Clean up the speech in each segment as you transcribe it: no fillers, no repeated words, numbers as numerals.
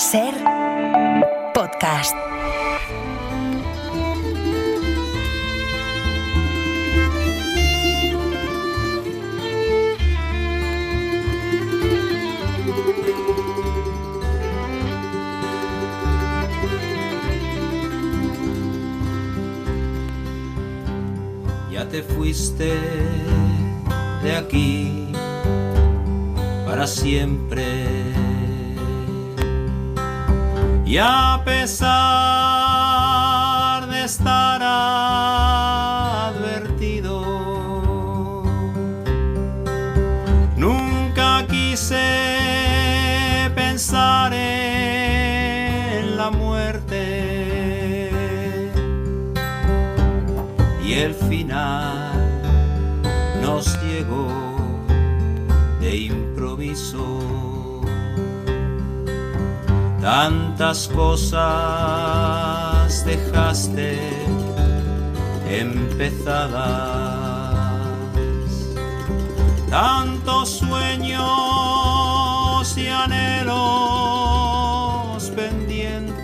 Ser podcast. Ya te fuiste de aquí para siempre, y a pesar de estar advertido, nunca quise pensar en la muerte, y el final nos llegó de improviso. Tantas cosas dejaste empezadas, tantos sueños y anhelos pendientes,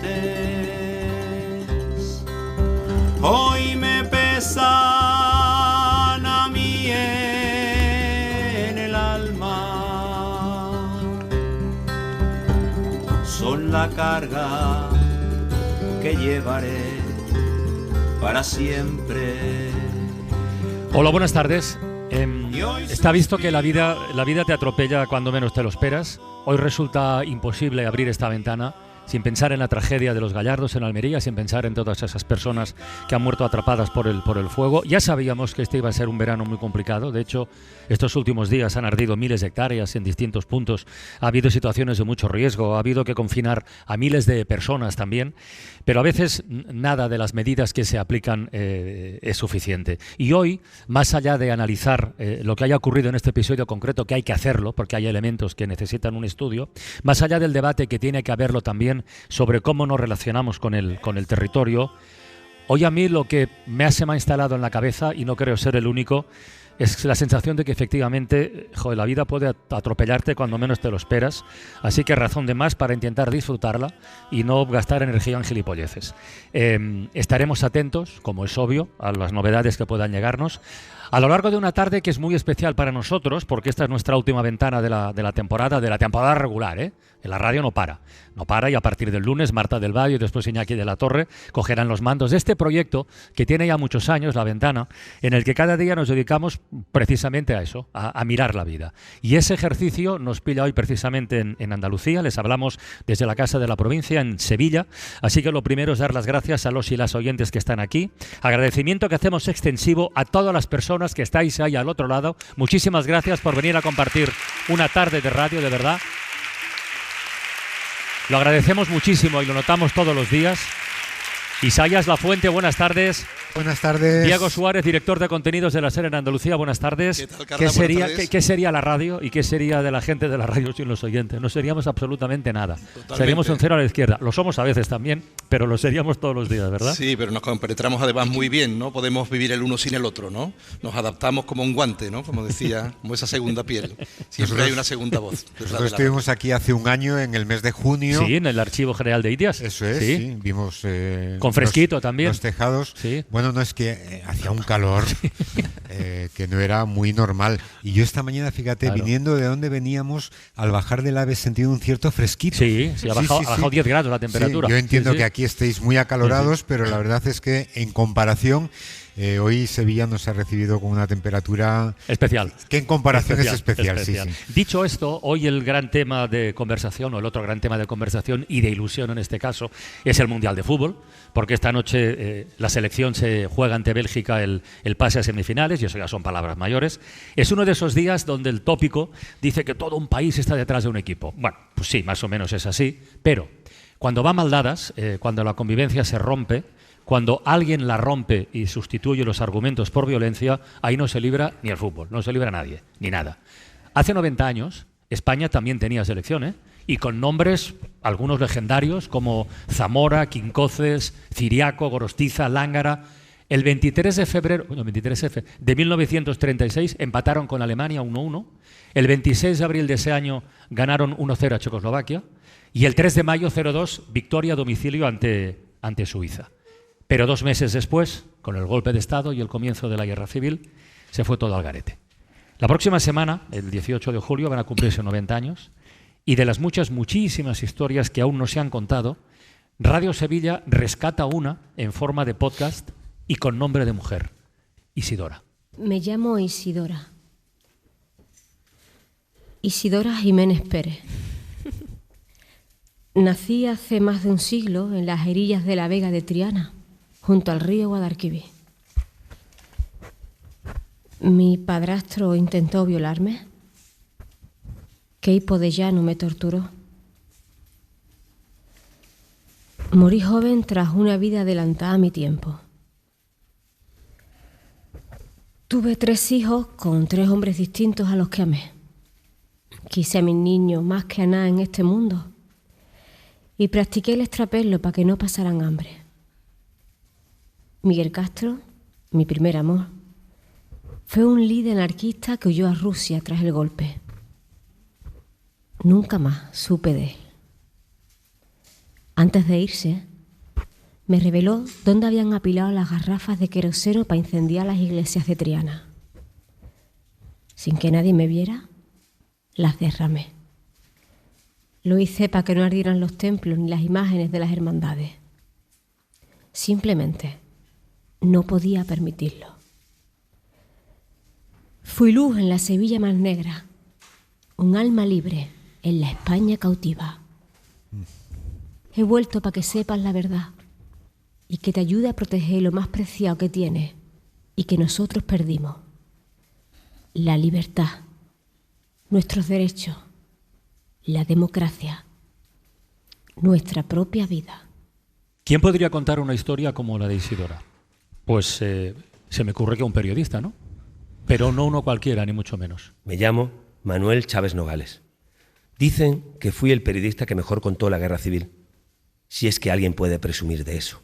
hoy me pesan a mí en el alma, son la carga que llevaré para siempre. Hola, buenas tardes. Está visto que la vida te atropella cuando menos te lo esperas. Hoy resulta imposible abrir esta ventana sin pensar en la tragedia de los Gallardos en Almería, sin pensar en todas esas personas que han muerto atrapadas por el fuego. Ya sabíamos que este iba a ser un verano muy complicado. De hecho, estos últimos días han ardido miles de hectáreas en distintos puntos. Ha habido situaciones de mucho riesgo, ha habido que confinar a miles de personas también. Pero a veces nada de las medidas que se aplican es suficiente. Y hoy, más allá de analizar lo que haya ocurrido en este episodio concreto, que hay que hacerlo, porque hay elementos que necesitan un estudio, más allá del debate que tiene que haberlo también sobre cómo nos relacionamos con el territorio, hoy a mí lo que me ha instalado en la cabeza, y no creo ser el único, es la sensación de que efectivamente, la vida puede atropellarte cuando menos te lo esperas, así que razón de más para intentar disfrutarla y no gastar energía en gilipolleces. Estaremos atentos, como es obvio, a las novedades que puedan llegarnos a lo largo de una tarde que es muy especial para nosotros, porque esta es nuestra última ventana de la temporada regular, En la radio no para, y a partir del lunes Marta del Valle y después Iñaki de la Torre cogerán los mandos de este proyecto que tiene ya muchos años, La Ventana, en el que cada día nos dedicamos precisamente a eso, a mirar la vida. Y ese ejercicio nos pilla hoy precisamente en Andalucía. Les hablamos desde la Casa de la Provincia, en Sevilla, así que lo primero es dar las gracias a los y las oyentes que están aquí. Agradecimiento que hacemos extensivo a todas las personas que estáis ahí al otro lado. Muchísimas gracias por venir a compartir una tarde de radio, de verdad. Lo agradecemos muchísimo y lo notamos todos los días. Isaías Lafuente, buenas tardes. Buenas tardes. Diego Suárez, director de contenidos de la SER en Andalucía, buenas tardes. ¿Qué tal, Carla? ¿Qué sería la radio y qué sería de la gente de la radio sin los oyentes? No seríamos absolutamente nada. Totalmente. Seríamos un cero a la izquierda. Lo somos a veces también, pero lo seríamos todos los días, ¿verdad? Sí, pero nos compenetramos además muy bien, ¿no? Podemos vivir el uno sin el otro, ¿no? Nos adaptamos como un guante, ¿no? Como decía, como esa segunda piel. Siempre hay una segunda voz. Nosotros estuvimos aquí hace un año, en el mes de junio. Sí, en el Archivo General de Indias. Eso es, sí. Vimos con fresquito también. Los tejados. Sí. Bueno, no es que hacía un calor que no era muy normal. Y yo esta mañana, fíjate, claro, viniendo de donde veníamos, al bajar del AVE he sentido un cierto fresquito. Sí, ha bajado 10 grados la temperatura. Sí, yo entiendo que aquí estéis muy acalorados, pero la verdad es que en comparación, hoy Sevilla nos ha recibido con una temperatura especial. Que en comparación es especial. Sí. Dicho esto, hoy el gran tema de conversación, o el otro gran tema de conversación y de ilusión en este caso, es el Mundial de Fútbol, porque esta noche la selección se juega ante Bélgica el pase a semifinales, y eso ya son palabras mayores. Es uno de esos días donde el tópico dice que todo un país está detrás de un equipo. Bueno, pues sí, más o menos es así, pero cuando va mal dadas, cuando la convivencia se rompe, cuando alguien la rompe y sustituye los argumentos por violencia, ahí no se libra ni el fútbol, no se libra nadie, ni nada. Hace 90 años, España también tenía selección, y con nombres, algunos legendarios, como Zamora, Quincoces, Ciriaco, Gorostiza, Lángara. El 23 de febrero de 1936 empataron con Alemania 1-1. El 26 de abril de ese año ganaron 1-0 a Checoslovaquia y el 3 de mayo 0-2 victoria a domicilio ante Suiza. Pero 2 meses después, con el golpe de Estado y el comienzo de la guerra civil, se fue todo al garete. La próxima semana, el 18 de julio, van a cumplirse 90 años y de las muchísimas historias que aún no se han contado, Radio Sevilla rescata una en forma de podcast y con nombre de mujer, Isidora. Me llamo Isidora. Isidora Jiménez Pérez. Nací hace más de un siglo en las erillas de la Vega de Triana, junto al río Guadalquivir. Mi padrastro intentó violarme. Queipo de Llano me torturó. Morí joven tras una vida adelantada a mi tiempo. Tuve 3 hijos con 3 hombres distintos a los que amé. Quise a mis niños más que a nada en este mundo y practiqué el extrapelo para que no pasaran hambre. Miguel Castro, mi primer amor, fue un líder anarquista que huyó a Rusia tras el golpe. Nunca más supe de él. Antes de irse, me reveló dónde habían apilado las garrafas de queroseno para incendiar las iglesias de Triana. Sin que nadie me viera, las derramé. Lo hice para que no ardieran los templos ni las imágenes de las hermandades. Simplemente no podía permitirlo. Fui luz en la Sevilla más negra, un alma libre en la España cautiva. He vuelto para que sepas la verdad y que te ayude a proteger lo más preciado que tienes y que nosotros perdimos: la libertad, nuestros derechos, la democracia, nuestra propia vida. ¿Quién podría contar una historia como la de Isidora? Pues se me ocurre que un periodista, ¿no? Pero no uno cualquiera, ni mucho menos. Me llamo Manuel Chávez Nogales. Dicen que fui el periodista que mejor contó la guerra civil, si es que alguien puede presumir de eso.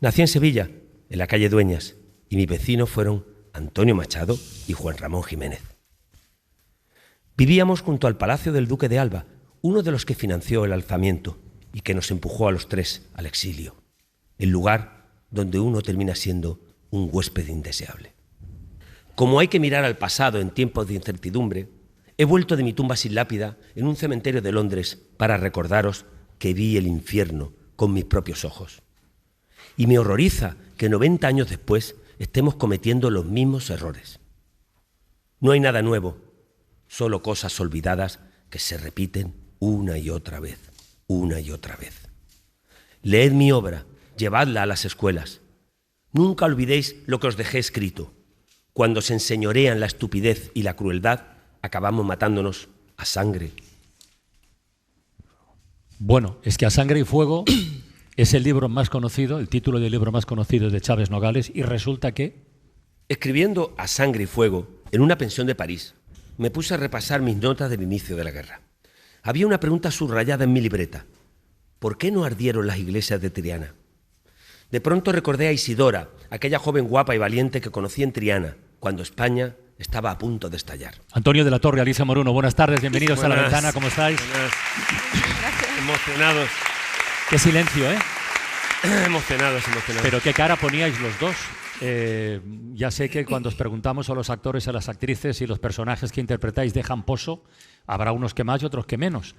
Nací en Sevilla, en la calle Dueñas, y mis vecinos fueron Antonio Machado y Juan Ramón Jiménez. Vivíamos junto al Palacio del Duque de Alba, uno de los que financió el alzamiento y que nos empujó a los 3 al exilio, el lugar donde uno termina siendo un huésped indeseable. Como hay que mirar al pasado en tiempos de incertidumbre, he vuelto de mi tumba sin lápida en un cementerio de Londres para recordaros que vi el infierno con mis propios ojos. Y me horroriza que 90 años después estemos cometiendo los mismos errores. No hay nada nuevo, solo cosas olvidadas que se repiten una y otra vez, una y otra vez. Leed mi obra, llevadla a las escuelas. Nunca olvidéis lo que os dejé escrito. Cuando se enseñorean la estupidez y la crueldad, acabamos matándonos a sangre. Bueno, es que A Sangre y Fuego es el libro más conocido, el título del libro más conocido de Chávez Nogales, y resulta que... Escribiendo A Sangre y Fuego en una pensión de París, me puse a repasar mis notas del inicio de la guerra. Había una pregunta subrayada en mi libreta. ¿Por qué no ardieron las iglesias de Triana? De pronto recordé a Isidora, aquella joven guapa y valiente que conocí en Triana, cuando España estaba a punto de estallar. Antonio de la Torre, Alicia Moruno, buenas tardes, bienvenidos a La Ventana, ¿cómo estáis? Gracias. Emocionados. Qué silencio, ¿eh? Emocionados. Pero qué cara poníais los dos. Ya sé que cuando os preguntamos a los actores, a las actrices y los personajes que interpretáis dejan pozo, habrá unos que más y otros que menos.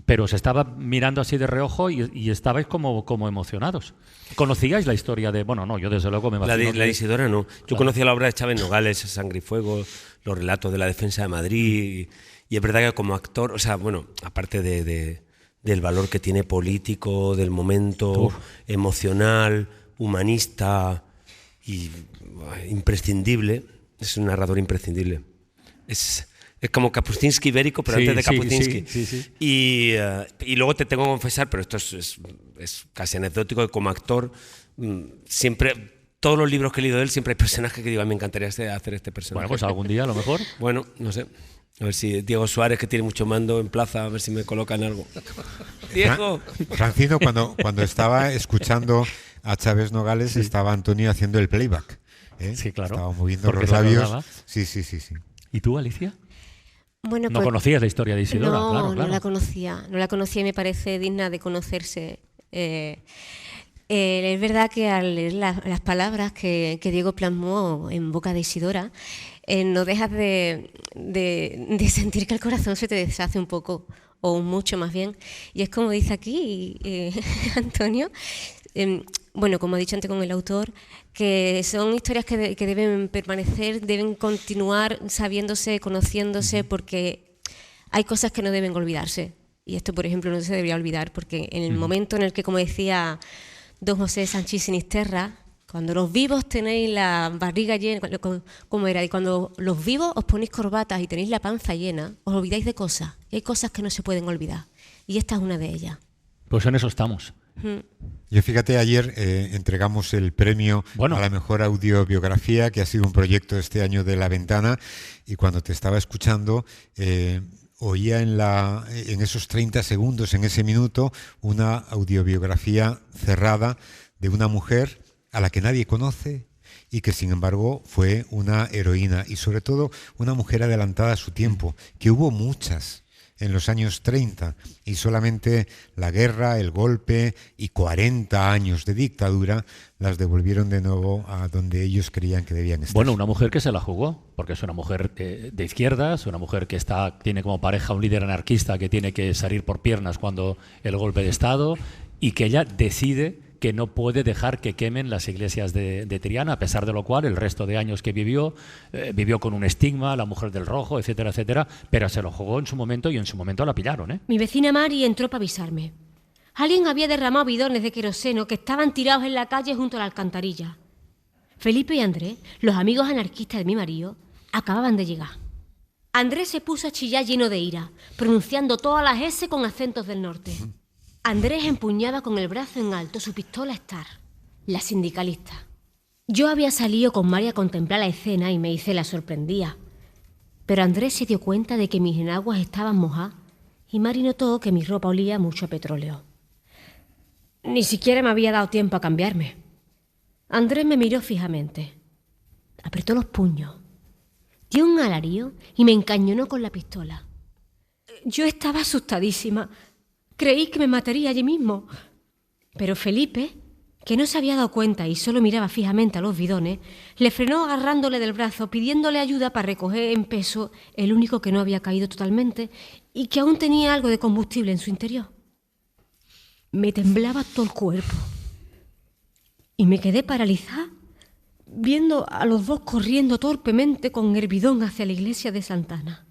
Pero os estaba mirando así de reojo y estabais como emocionados. ¿Conocíais la historia de...? Bueno, no, yo desde luego me imagino... La de Isidora no. Yo conocía la obra de Chávez Nogales, Sangre y Fuego, los relatos de la defensa de Madrid, y es verdad que como actor, o sea, bueno, aparte del valor que tiene político, del momento emocional, humanista y imprescindible, es un narrador imprescindible. Es como Kapuscinski ibérico, pero antes de Kapuscinski. Sí. Y luego te tengo que confesar, pero esto es casi anecdótico, que como actor siempre, todos los libros que he leído de él, siempre hay personajes que digo, me encantaría hacer este personaje. Bueno, pues algún día a lo mejor. Bueno, no sé. A ver si Diego Suárez, que tiene mucho mando en plaza, a ver si me colocan algo. ¡Diego! Francino, cuando estaba escuchando a Chávez Nogales, estaba Antonio haciendo el playback. Sí, claro. Estaba moviendo porque los labios. sonaba. Sí. ¿Y tú, Alicia? Bueno, no conocías la historia de Isidora, no, claro. No la conocía y me parece digna de conocerse. Es verdad que al leer las palabras que Diego plasmó en boca de Isidora, no dejas de sentir que el corazón se te deshace un poco, o mucho más bien. Y es como dice aquí Antonio, bueno, como ha dicho antes con el autor, que son historias que deben permanecer, deben continuar sabiéndose, conociéndose, porque hay cosas que no deben olvidarse. Y esto, por ejemplo, no se debería olvidar, porque en el momento en el que, como decía don José Sanchís Sinisterra, cuando los vivos tenéis la barriga llena, ¿cómo era? Y cuando los vivos os ponéis corbatas y tenéis la panza llena, os olvidáis de cosas. Y hay cosas que no se pueden olvidar. Y esta es una de ellas. Pues en eso estamos. Yo fíjate, ayer entregamos el premio a la mejor audiobiografía, que ha sido un proyecto este año de La Ventana, y cuando te estaba escuchando oía en esos 30 segundos, en ese minuto, una audiobiografía cerrada de una mujer a la que nadie conoce y que sin embargo fue una heroína, y sobre todo una mujer adelantada a su tiempo, que hubo muchas en los años 30, y solamente la guerra, el golpe y 40 años de dictadura las devolvieron de nuevo a donde ellos creían que debían estar. Bueno, una mujer que se la jugó, porque es una mujer de izquierdas, una mujer que tiene como pareja un líder anarquista que tiene que salir por piernas cuando el golpe de Estado, y que ella decide que no puede dejar que quemen las iglesias de Triana, a pesar de lo cual el resto de años que vivió con un estigma, la mujer del rojo, etcétera, etcétera, pero se lo jugó en su momento y en su momento la pillaron. Mi vecina Mari entró para avisarme. Alguien había derramado bidones de queroseno que estaban tirados en la calle junto a la alcantarilla. Felipe y Andrés, los amigos anarquistas de mi marido, acababan de llegar. Andrés se puso a chillar lleno de ira, pronunciando todas las S con acentos del norte. Andrés empuñaba con el brazo en alto su pistola Star, la sindicalista. Yo había salido con Mari a contemplar la escena y me hice la sorprendida. Pero Andrés se dio cuenta de que mis enaguas estaban mojadas y Mari notó que mi ropa olía mucho a petróleo. Ni siquiera me había dado tiempo a cambiarme. Andrés me miró fijamente, apretó los puños, dio un alarido y me encañonó con la pistola. Yo estaba asustadísima. Creí que me mataría allí mismo. Pero Felipe, que no se había dado cuenta y solo miraba fijamente a los bidones, le frenó agarrándole del brazo, pidiéndole ayuda para recoger en peso el único que no había caído totalmente y que aún tenía algo de combustible en su interior. Me temblaba todo el cuerpo y me quedé paralizada viendo a los dos corriendo torpemente con el bidón hacia la iglesia de Santana.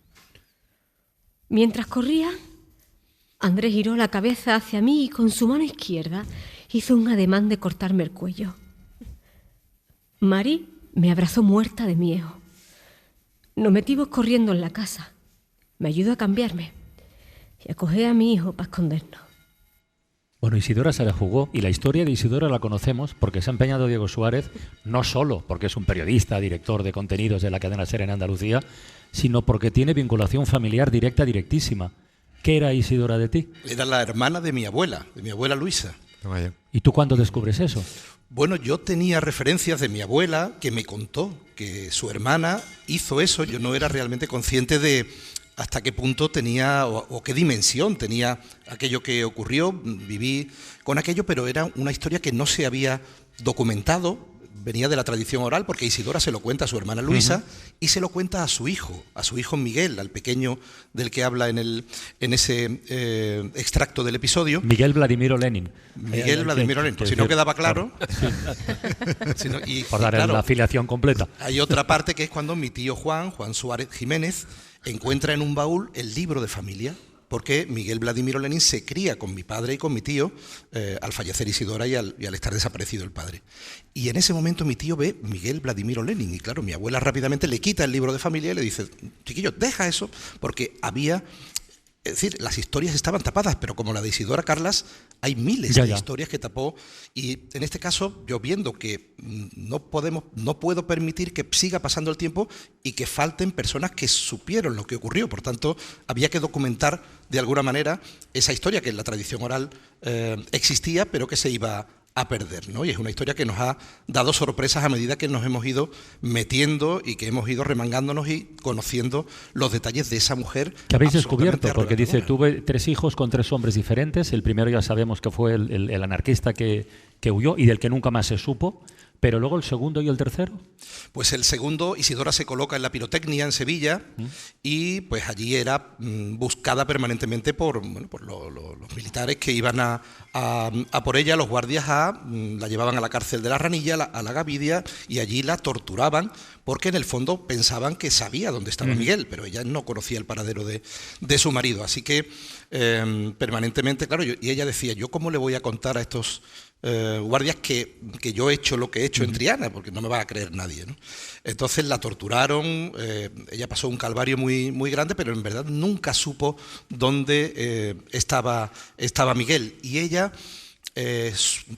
Mientras corrían, Andrés giró la cabeza hacia mí y con su mano izquierda hizo un ademán de cortarme el cuello. Mari me abrazó muerta de miedo. Nos metimos corriendo en la casa. Me ayudó a cambiarme y a coger a mi hijo para escondernos. Bueno, Isidora se la jugó, y la historia de Isidora la conocemos porque se ha empeñado Diego Suárez, no solo porque es un periodista, director de contenidos de la cadena SER en Andalucía, sino porque tiene vinculación familiar directísima. ¿Qué era Isidora de ti? Era la hermana de mi abuela Luisa. ¿Y tú cuándo descubres eso? Bueno, yo tenía referencias de mi abuela que me contó que su hermana hizo eso. Yo no era realmente consciente de hasta qué punto tenía o qué dimensión tenía aquello que ocurrió. Viví con aquello, pero era una historia que no se había documentado. Venía de la tradición oral, porque Isidora se lo cuenta a su hermana Luisa y se lo cuenta a su hijo Miguel, al pequeño del que habla en ese extracto del episodio. Miguel Vladimiro Lenin. Miguel Vladimiro Lenin, pues si no quedaba claro. Por dar la afiliación completa. Hay otra parte que es cuando mi tío Juan Suárez Jiménez, encuentra en un baúl el libro de familia, porque Miguel Vladimiro Lenin se cría con mi padre y con mi tío al fallecer Isidora y al estar desaparecido el padre. Y en ese momento mi tío ve Miguel Vladimiro Lenin y claro, mi abuela rápidamente le quita el libro de familia y le dice: chiquillo, deja eso, porque había... Es decir, las historias estaban tapadas, pero como la de Isidora Carlas, hay miles de historias que tapó. Y en este caso, yo viendo que no puedo permitir que siga pasando el tiempo y que falten personas que supieron lo que ocurrió. Por tanto, había que documentar de alguna manera esa historia que en la tradición oral existía, pero que se iba a perder, ¿no? Y es una historia que nos ha dado sorpresas a medida que nos hemos ido metiendo y que hemos ido remangándonos y conociendo los detalles de esa mujer. ¿Qué habéis descubierto? Porque dice, tuve 3 hijos con 3 hombres diferentes. El primero ya sabemos que fue el anarquista que huyó y del que nunca más se supo. Pero luego el segundo y el tercero. Pues el segundo, Isidora se coloca en la pirotecnia en Sevilla y pues allí era buscada permanentemente por los militares que iban a por ella, los guardias la llevaban a la cárcel de la Ranilla, a la Gavidia, y allí la torturaban porque en el fondo pensaban que sabía dónde estaba Miguel, pero ella no conocía el paradero de su marido. Así que permanentemente, claro, y ella decía, ¿yo cómo le voy a contar a estos guardias que yo he hecho lo que he hecho en Triana? Porque no me va a creer nadie, ¿no? Entonces la torturaron, ella pasó un calvario muy, muy grande, pero en verdad nunca supo dónde estaba Miguel. Y ella,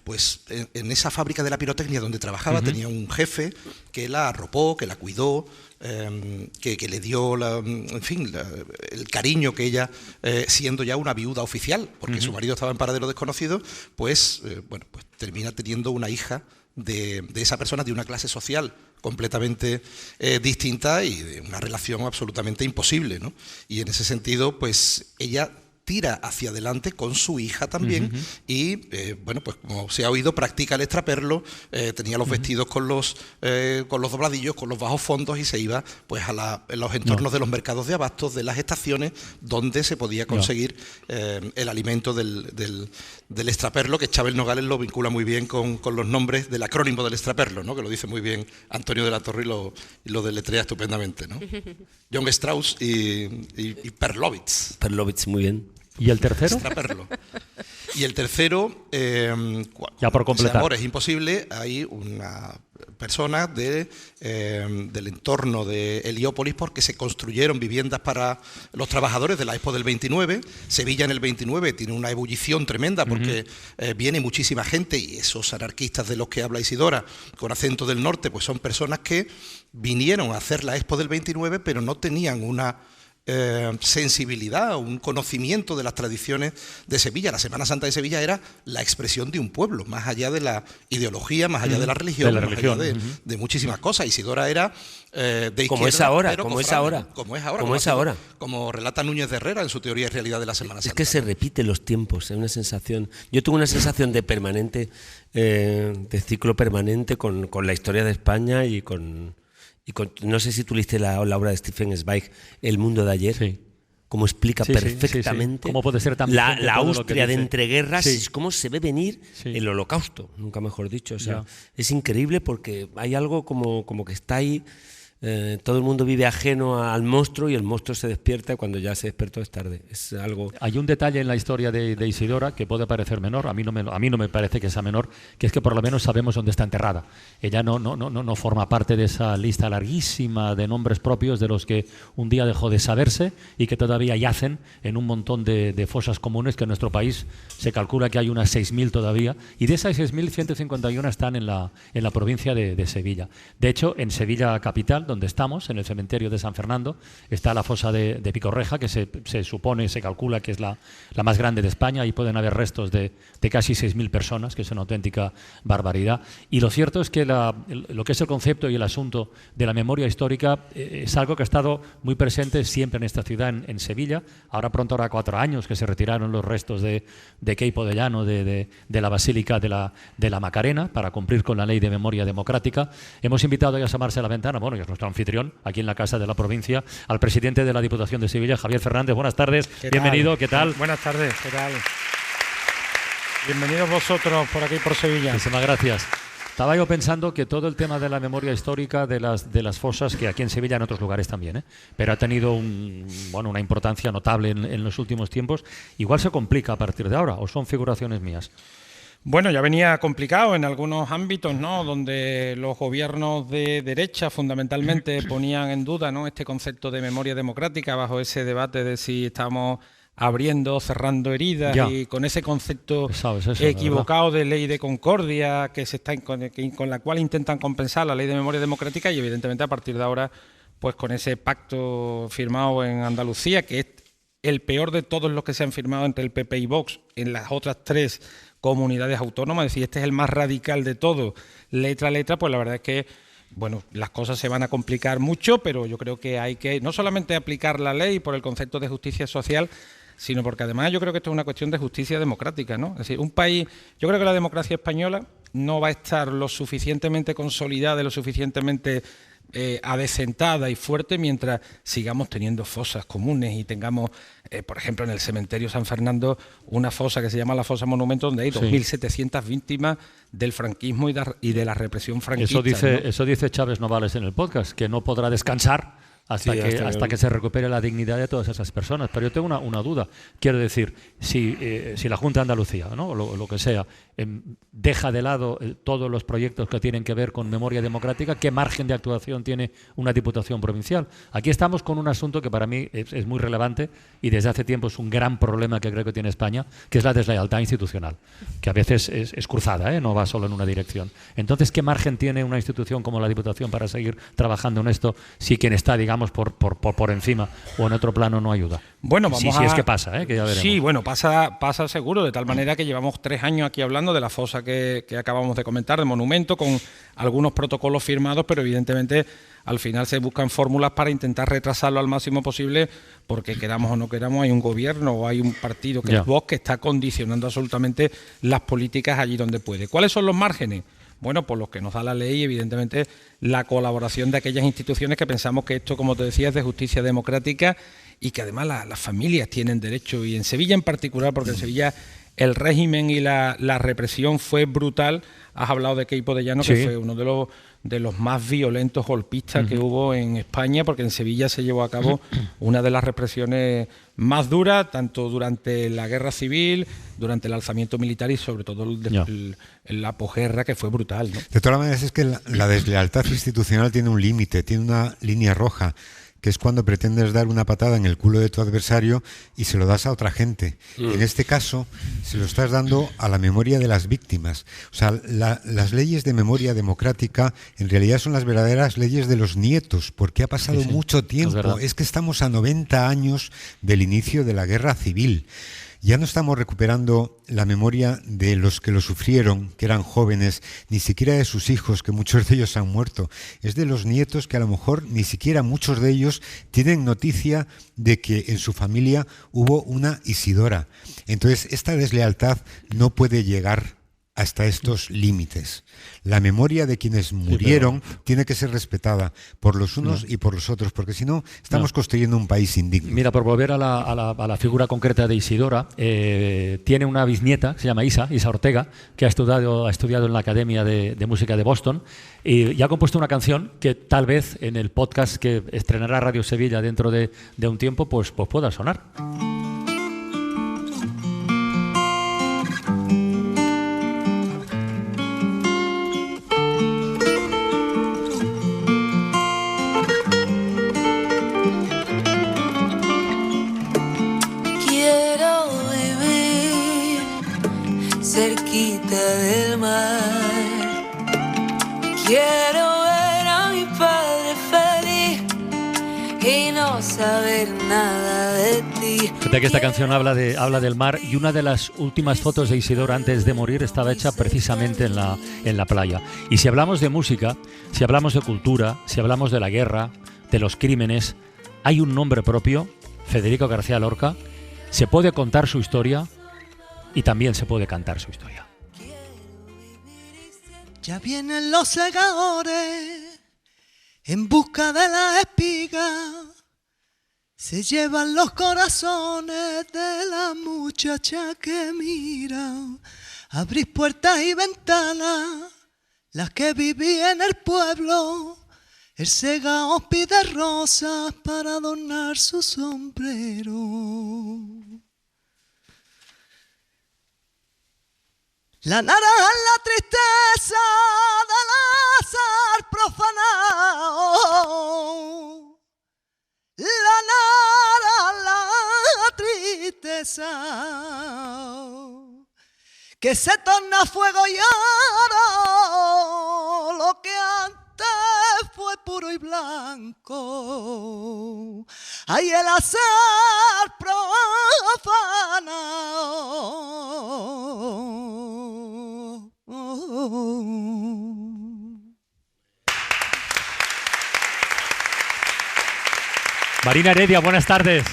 pues en esa fábrica de la pirotecnia donde trabajaba, tenía un jefe que la arropó, que la cuidó, que le dio el cariño que ella, siendo ya una viuda oficial, porque su marido estaba en paradero desconocido, pues termina teniendo una hija de esa persona, de una clase social completamente distinta y de una relación absolutamente imposible, ¿no? Y en ese sentido, pues ella tira hacia adelante con su hija también y, pues como se ha oído, practica el extraperlo, tenía los vestidos con los dobladillos, con los bajos fondos, y se iba pues en los entornos de los mercados de abastos, de las estaciones, donde se podía conseguir el alimento del extraperlo, que Chávez Nogales lo vincula muy bien con los nombres del acrónimo del extraperlo, ¿no? Que lo dice muy bien Antonio de la Torre y lo deletrea estupendamente, ¿no? John Strauss y Perlovitz. Perlovitz, muy bien. ¿Y el tercero? Extraperlo. Y el tercero, ya por completar. Ese amor es imposible. Hay una persona del entorno de Heliópolis, porque se construyeron viviendas para los trabajadores de la Expo del 29. Sevilla en el 29 tiene una ebullición tremenda porque viene muchísima gente, y esos anarquistas de los que habla Isidora, con acento del norte, pues son personas que vinieron a hacer la Expo del 29, pero no tenían una sensibilidad, un conocimiento de las tradiciones de Sevilla. La Semana Santa de Sevilla era la expresión de un pueblo, más allá de la ideología, más allá de la religión, más allá de muchísimas cosas. Isidora era de izquierda, como es ahora, pero como es ahora, como relata Núñez de Herrera en su teoría y realidad de la Semana Santa. Es que se repiten los tiempos, es una sensación. Yo tuve una sensación de permanente, de ciclo permanente con la historia de España y con no sé si tú leíste la obra de Stefan Zweig, El mundo de ayer, sí. Cómo explica perfectamente cómo puede ser tan la Austria de entreguerras, cómo se ve venir el Holocausto, nunca mejor dicho. O sea, es increíble porque hay algo como que está ahí. Todo el mundo vive ajeno al monstruo y el monstruo se despierta cuando ya se despertó, es tarde. Es algo. Hay un detalle en la historia de Isidora que puede parecer menor, a mí no me parece que sea menor, que es que por lo menos sabemos dónde está enterrada. Ella no forma parte de esa lista larguísima de nombres propios de los que un día dejó de saberse y que todavía yacen en un montón de fosas comunes, que en nuestro país se calcula que hay unas 6.000 todavía, y de esas 6.151 están en la provincia de Sevilla. De hecho, en Sevilla capital, donde estamos, en el cementerio de San Fernando, está la fosa de Picorreja, que se supone, se calcula que es la más grande de España, y pueden haber restos de casi 6.000 personas, que es una auténtica barbaridad. Y lo cierto es que lo que es el concepto y el asunto de la memoria histórica es algo que ha estado muy presente siempre en esta ciudad, en Sevilla. Ahora pronto hará 4 años que se retiraron los restos de Queipo de Llano, de la Basílica de la Macarena, para cumplir con la ley de memoria democrática. Hemos invitado a asomarse a la ventana, bueno, y es nuestro anfitrión aquí en la Casa de la Provincia, al presidente de la Diputación de Sevilla, Javier Fernández. Buenas tardes, bienvenido, ¿qué tal? Buenas tardes, ¿qué tal? Bienvenidos vosotros por aquí, por Sevilla. Muchísimas gracias. Estaba yo pensando que todo el tema de la memoria histórica de las fosas, que aquí en Sevilla, en otros lugares también, pero ha tenido una importancia notable en los últimos tiempos, igual se complica a partir de ahora, ¿o son figuraciones mías? Bueno, ya venía complicado en algunos ámbitos, ¿no?, donde los gobiernos de derecha fundamentalmente ponían en duda, ¿no?, este concepto de memoria democrática, bajo ese debate de si estamos abriendo, cerrando heridas, y con ese concepto equivocado de ley de concordia con la cual intentan compensar la ley de memoria democrática, y evidentemente a partir de ahora, pues con ese pacto firmado en Andalucía, que el peor de todos los que se han firmado entre el PP y Vox en las otras 3 comunidades autónomas, es decir, este es el más radical de todo, letra a letra, pues la verdad es que, bueno, las cosas se van a complicar mucho, pero yo creo que hay que no solamente aplicar la ley por el concepto de justicia social, sino porque además yo creo que esto es una cuestión de justicia democrática, ¿no? Es decir, un país, yo creo que la democracia española no va a estar lo suficientemente consolidada y lo suficientemente adecentada y fuerte mientras sigamos teniendo fosas comunes y tengamos, por ejemplo, en el cementerio San Fernando, una fosa que se llama la fosa Monumento, donde hay 2.700 víctimas del franquismo y de la represión franquista. Eso dice Chávez Novales en el podcast, que no podrá descansar hasta que se recupere la dignidad de todas esas personas. Pero yo tengo una duda. Quiero decir, si la Junta de Andalucía, ¿no? lo que sea, deja de lado todos los proyectos que tienen que ver con memoria democrática, ¿qué margen de actuación tiene una Diputación provincial? Aquí estamos con un asunto que para mí es muy relevante y desde hace tiempo es un gran problema que creo que tiene España, que es la deslealtad institucional, que a veces es cruzada, no va solo en una dirección. Entonces, ¿qué margen tiene una institución como la Diputación para seguir trabajando en esto si quien está, digamos, por encima o en otro plano no ayuda? Bueno, si es que pasa, que ya veremos. Sí, bueno, pasa seguro, de tal manera que llevamos 3 años aquí hablando de la fosa que acabamos de comentar, de Monumento, con algunos protocolos firmados, pero evidentemente al final se buscan fórmulas para intentar retrasarlo al máximo posible, porque queramos o no queramos, hay un gobierno o hay un partido que es Vox que está condicionando absolutamente las políticas allí donde puede. ¿Cuáles son los márgenes? Bueno, pues los que nos da la ley, evidentemente la colaboración de aquellas instituciones que pensamos que esto, como te decía, es de justicia democrática y que además las familias tienen derecho, y en Sevilla en particular, porque en Sevilla el régimen y la represión fue brutal. Has hablado de Queipo de Llano, que fue uno de los más violentos golpistas que hubo en España, porque en Sevilla se llevó a cabo una de las represiones más duras, tanto durante la guerra civil, durante el alzamiento militar y sobre todo la posguerra, que fue brutal, ¿no? De todas maneras, es que la deslealtad institucional tiene un límite, tiene una línea roja, que es cuando pretendes dar una patada en el culo de tu adversario y se lo das a otra gente. En este caso, se lo estás dando a la memoria de las víctimas. O sea, las leyes de memoria democrática en realidad son las verdaderas leyes de los nietos, porque ha pasado mucho tiempo. Es que estamos a 90 años del inicio de la guerra civil. Ya no estamos recuperando la memoria de los que lo sufrieron, que eran jóvenes, ni siquiera de sus hijos, que muchos de ellos han muerto. Es de los nietos que a lo mejor ni siquiera muchos de ellos tienen noticia de que en su familia hubo una Isidora. Entonces, esta deslealtad no puede llegar hasta estos límites. La memoria de quienes murieron tiene que ser respetada por los unos y por los otros, porque si no, estamos construyendo un país indigno. Mira, por volver a la figura concreta de Isidora, tiene una bisnieta, se llama Isa Ortega, que ha estudiado en la Academia de Música de Boston y ha compuesto una canción que tal vez en el podcast que estrenará Radio Sevilla dentro de un tiempo, pues pueda sonar. Cerquita del mar, quiero ver a mi padre feliz y no saber nada de ti. Fíjate que esta canción habla del mar, y una de las últimas fotos de Isidora antes de morir estaba hecha precisamente en la playa. Y si hablamos de música, si hablamos de cultura, si hablamos de la guerra, de los crímenes, hay un nombre propio, Federico García Lorca. Se puede contar su historia y también se puede cantar su historia. Ya vienen los segadores en busca de la espiga, se llevan los corazones de la muchacha que mira. Abrís puertas y ventanas, las que viví en el pueblo. El segador pide rosas para adornar su sombrero. La naranja es la tristeza del azar profanado. La naranja la tristeza que se torna fuego y oro, lo que antes fue puro y blanco. Ay, el hacer profana. Marina Heredia, buenas tardes.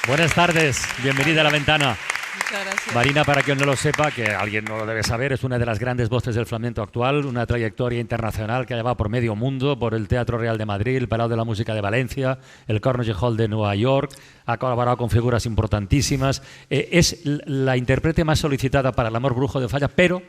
Buenas tardes, bienvenida a La Ventana. Muchas gracias. Marina, para quien no lo sepa, que alguien no lo debe saber, es una de las grandes voces del flamenco actual, una trayectoria internacional que ha llevado por medio mundo, por el Teatro Real de Madrid, el Palau de la Música de Valencia, el Carnegie Hall de Nueva York, ha colaborado con figuras importantísimas, es la intérprete más solicitada para El amor brujo de Falla, pero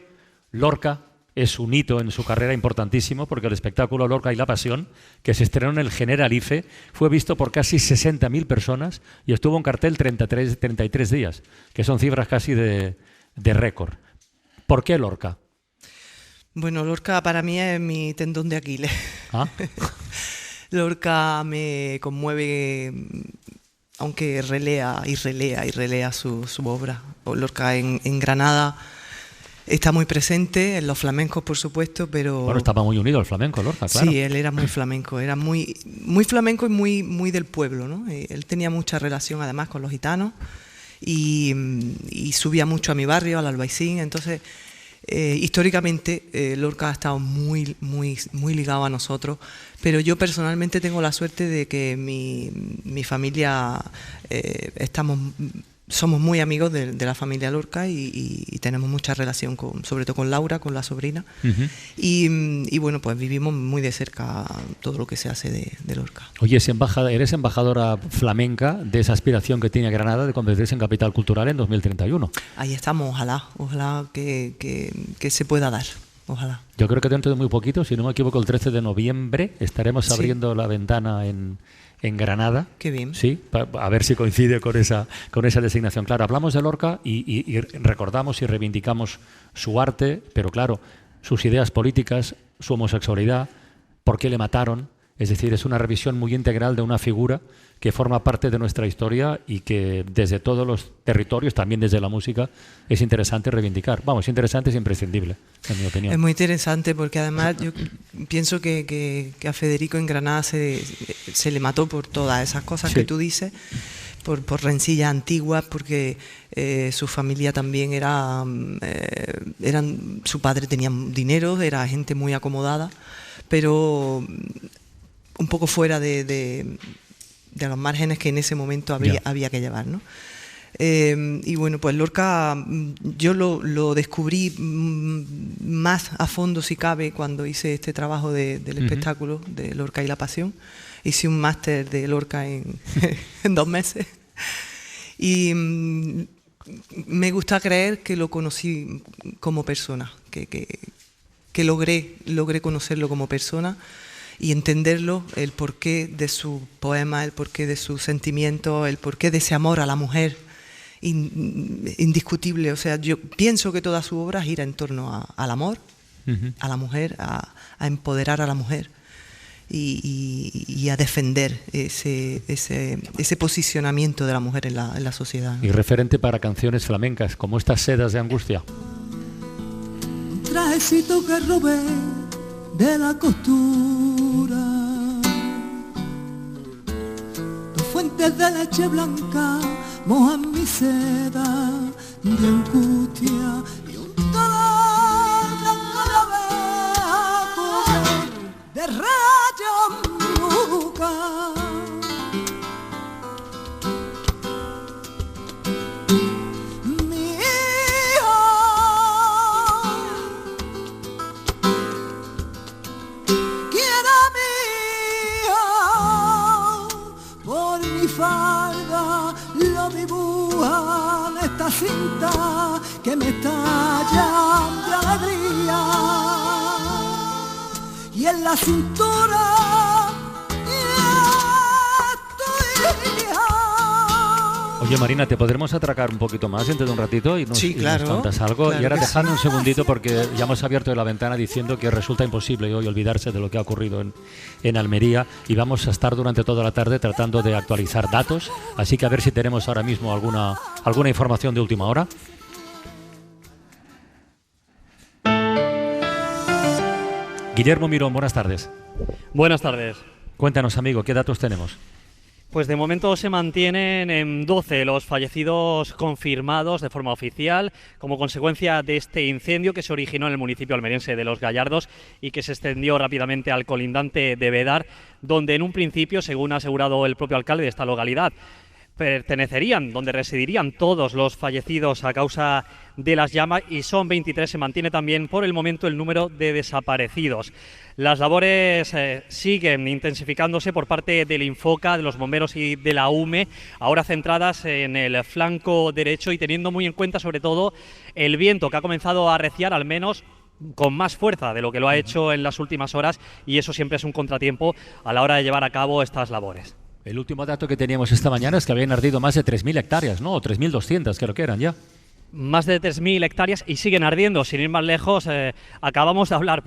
Lorca es un hito en su carrera importantísimo, porque el espectáculo Lorca y la Pasión, que se estrenó en el Generalife, fue visto por casi 60.000 personas y estuvo en cartel 33 días, que son cifras casi de récord. ¿Por qué Lorca? Bueno, Lorca para mí es mi tendón de Aquiles. ¿Ah? Lorca me conmueve, aunque relea su obra. Lorca en Granada está muy presente, en los flamencos, por supuesto, pero... Bueno, estaba muy unido al flamenco, Lorca, claro. Sí, él era muy flamenco, era muy flamenco y muy del pueblo, ¿no? Él tenía mucha relación, además, con los gitanos y subía mucho a mi barrio, al Albaicín. Entonces, históricamente, Lorca ha estado muy ligado a nosotros, pero yo personalmente tengo la suerte de que mi familia somos muy amigos de la familia Lorca y tenemos mucha relación, sobre todo con Laura, con la sobrina. Uh-huh. Y bueno, pues vivimos muy de cerca todo lo que se hace de Lorca. Oye, eres embajadora flamenca de esa aspiración que tiene Granada de convertirse en capital cultural en 2031. Ahí estamos, ojalá que se pueda dar. Ojalá. Yo creo que dentro de muy poquito, si no me equivoco, el 13 de noviembre estaremos abriendo La Ventana en Granada. Qué bien. Sí, a ver si coincide con esa designación. Claro, hablamos de Lorca y recordamos y reivindicamos su arte, pero claro, sus ideas políticas, su homosexualidad, por qué le mataron. Es decir, es una revisión muy integral de una figura que forma parte de nuestra historia y que desde todos los territorios, también desde la música, es interesante reivindicar. Vamos, interesante, es imprescindible, en mi opinión. Es muy interesante porque además yo pienso que a Federico en Granada se le mató por todas esas cosas que tú dices, por rencillas antiguas, porque su familia también su padre tenía dinero, era gente muy acomodada, pero un poco fuera de los márgenes que en ese momento había que llevar, ¿no? Y bueno, pues Lorca yo lo descubrí más a fondo, si cabe, cuando hice este trabajo del espectáculo de Lorca y la Pasión. Hice un máster de Lorca en 2 meses y me gusta creer que lo conocí como persona, que logré conocerlo como persona y entenderlo, el porqué de su poema, el porqué de sus sentimientos, el porqué de ese amor a la mujer indiscutible. O sea, yo pienso que toda su obra gira en torno al amor, a la mujer, a empoderar a la mujer y a defender ese posicionamiento de la mujer en la sociedad, ¿no? Y referente para canciones flamencas, como estas Sedas de Angustia. Un trajecito que robé de la costura, 2 fuentes de leche blanca mojan mi seda de angustia y un dolor de rayos nunca. Esta cinta que me estalla de alegría y en la cintura Oye, Marina, ¿te podremos atracar un poquito más dentro de un ratito y nos contas algo? Claro, y ahora dejadme un segundito porque ya hemos abierto La Ventana diciendo que resulta imposible hoy olvidarse de lo que ha ocurrido en Almería y vamos a estar durante toda la tarde tratando de actualizar datos, así que a ver si tenemos ahora mismo alguna información de última hora. Guillermo Mirón, buenas tardes. Buenas tardes. Cuéntanos, amigo, ¿qué datos tenemos? Pues de momento se mantienen en 12 los fallecidos confirmados de forma oficial como consecuencia de este incendio que se originó en el municipio almeriense de Los Gallardos y que se extendió rápidamente al colindante de Bédar, donde en un principio, según ha asegurado el propio alcalde de esta localidad, donde residirían todos los fallecidos a causa de las llamas, y son 23. Se mantiene también por el momento el número de desaparecidos. Las labores siguen intensificándose por parte del Infoca, de los bomberos y de la UME, ahora centradas en el flanco derecho y teniendo muy en cuenta sobre todo el viento que ha comenzado a arreciar, al menos con más fuerza de lo que lo ha hecho en las últimas horas, y eso siempre es un contratiempo a la hora de llevar a cabo estas labores. El último dato que teníamos esta mañana es que habían ardido más de 3.000 hectáreas, ¿no? O 3.200, creo que eran ya. Más de 3.000 hectáreas y siguen ardiendo. Sin ir más lejos, acabamos de hablar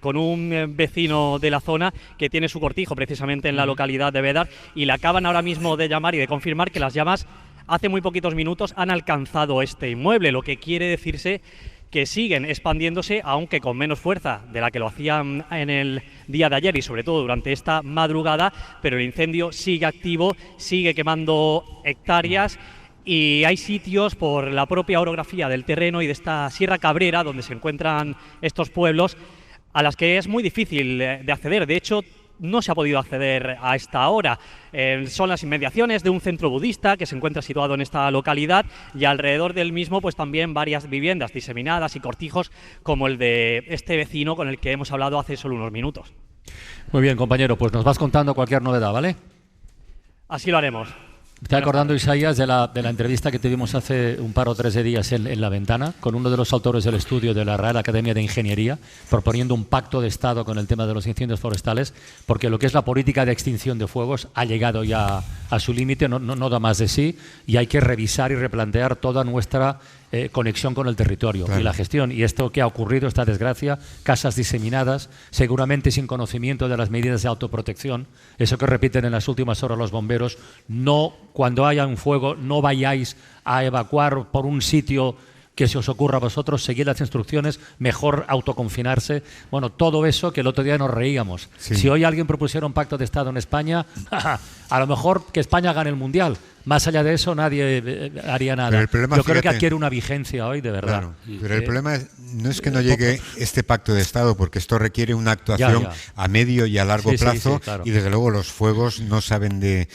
con un vecino de la zona que tiene su cortijo precisamente en la localidad de Bédar, y le acaban ahora mismo de llamar y de confirmar que las llamas hace muy poquitos minutos han alcanzado este inmueble, lo que quiere decirse que siguen expandiéndose, aunque con menos fuerza de la que lo hacían en el día de ayer y sobre todo durante esta madrugada, pero el incendio sigue activo, sigue quemando hectáreas, y hay sitios por la propia orografía del terreno y de esta Sierra Cabrera, donde se encuentran estos pueblos, a las que es muy difícil de acceder. De hecho, no se ha podido acceder a esta hora. Son las inmediaciones de un centro budista que se encuentra situado en esta localidad, y alrededor del mismo pues también varias viviendas diseminadas y cortijos como el de este vecino con el que hemos hablado hace solo unos minutos. Muy bien, compañero, pues nos vas contando cualquier novedad, ¿vale? Así lo haremos. Me estoy acordando, Isaías, de la entrevista que tuvimos hace un par o 3 de días en La Ventana con uno de los autores del estudio de la Real Academia de Ingeniería, proponiendo un pacto de Estado con el tema de los incendios forestales, porque lo que es la política de extinción de fuegos ha llegado ya a su límite, no da más de sí, y hay que revisar y replantear toda nuestra conexión con el territorio, claro, y la gestión. Y esto que ha ocurrido, esta desgracia, casas diseminadas, seguramente sin conocimiento de las medidas de autoprotección, eso que repiten en las últimas horas los bomberos, no, cuando haya un fuego, no vayáis a evacuar por un sitio que se os ocurra a vosotros, seguid las instrucciones, mejor autoconfinarse. Bueno, todo eso que el otro día nos reíamos. Sí. Si hoy alguien propusiera un pacto de Estado en España, a lo mejor que España gane el Mundial. Más allá de eso, nadie haría nada. Pero el problema, yo creo que adquiere una vigencia hoy, de verdad. Claro, pero el problema no es que no llegue este pacto de Estado, porque esto requiere una actuación a medio y a largo plazo, claro, y desde luego los fuegos no saben de